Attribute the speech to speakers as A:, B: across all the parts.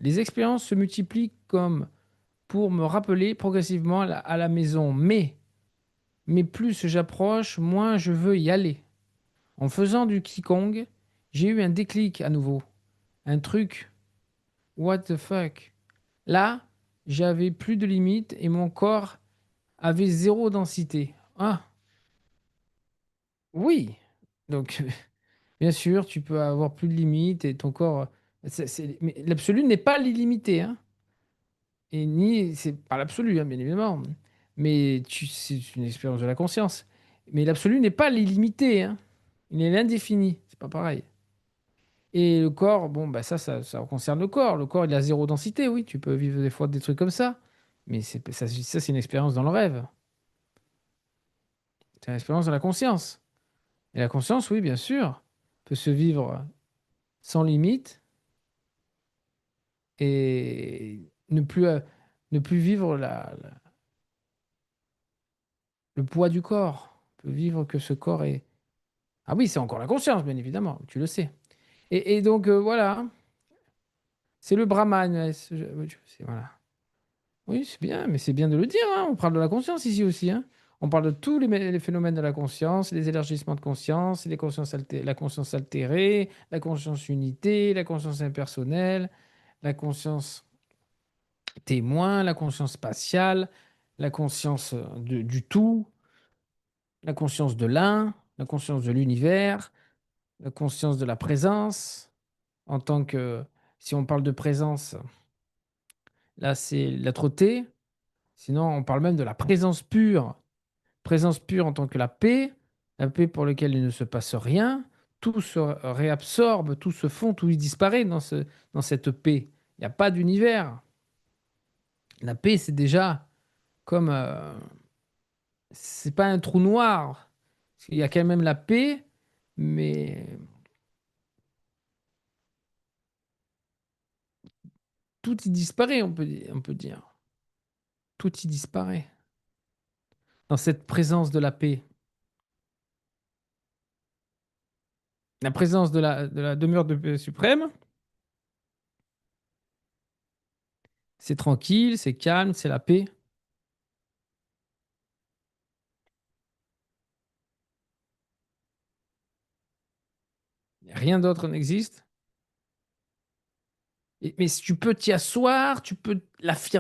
A: Les expériences se multiplient comme pour me rappeler progressivement à la maison. Mais plus j'approche, moins je veux y aller. En faisant du Qigong, j'ai eu un déclic à nouveau. Un truc, what the fuck. Là, j'avais plus de limites et mon corps avait zéro densité. Ah, oui. Donc, bien sûr, tu peux avoir plus de limites et ton corps. Mais l'absolu n'est pas l'illimité, hein. Et ni, c'est pas l'absolu, hein, bien évidemment. Mais c'est une expérience de la conscience. Mais l'absolu n'est pas l'illimité, hein. Il est l'indéfini. C'est pas pareil. Et le corps, bon, bah ça concerne le corps. Le corps, il a zéro densité, oui. Tu peux vivre des fois des trucs comme ça. Mais ça, c'est une expérience dans le rêve. C'est une expérience de la conscience. Et la conscience, oui, bien sûr, peut se vivre sans limite et ne plus vivre le poids du corps. On peut vivre que ce corps est. Ah oui, c'est encore la conscience, bien évidemment, tu le sais. Et donc, voilà, c'est le Brahman. Ouais, voilà. Oui, c'est bien, mais c'est bien de le dire, hein. On parle de la conscience ici aussi, hein. On parle de tous les phénomènes de la conscience, les élargissements de conscience, la conscience altérée, la conscience unité, la conscience impersonnelle, la conscience témoin, la conscience spatiale, la conscience du tout, la conscience de l'un, la conscience de l'univers, la conscience de la présence. En tant que, si on parle de présence, là c'est la T. Sinon, on parle même de la présence pure. Présence pure en tant que la paix pour laquelle il ne se passe rien. Tout se réabsorbe, tout se fond, tout y disparaît dans cette paix. Il n'y a pas d'univers. La paix, c'est déjà comme c'est pas un trou noir. Il y a quand même la paix, mais tout y disparaît, on peut dire. Tout y disparaît. Dans cette présence de la paix. La présence de la demeure de paix suprême, c'est tranquille, c'est calme, c'est la paix. Rien d'autre n'existe. Mais si tu peux t'y asseoir,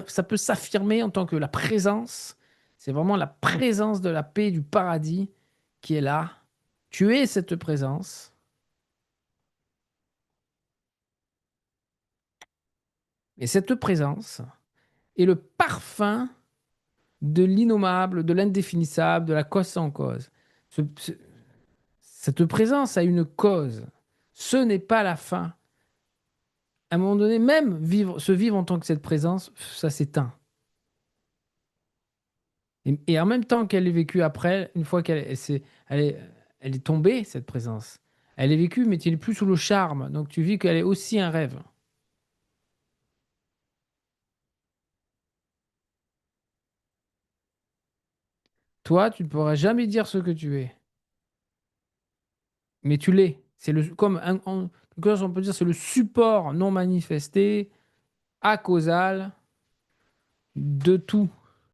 A: ça peut s'affirmer en tant que la présence. C'est vraiment la présence de la paix, du paradis qui est là. Tu es cette présence. Et cette présence est le parfum de l'innommable, de l'indéfinissable, de la cause sans cause. Cette présence a une cause. Ce n'est pas la fin. À un moment donné, même se vivre en tant que cette présence, ça s'éteint. Et en même temps qu'elle est vécue après, une fois elle est tombée, cette présence, elle est vécue, mais tu n'es plus sous le charme. Donc tu vis qu'elle est aussi un rêve. Toi, tu ne pourras jamais dire ce que tu es, mais tu l'es. C'est comme quelque chose, on peut dire, c'est le support non manifesté, acausal de tout.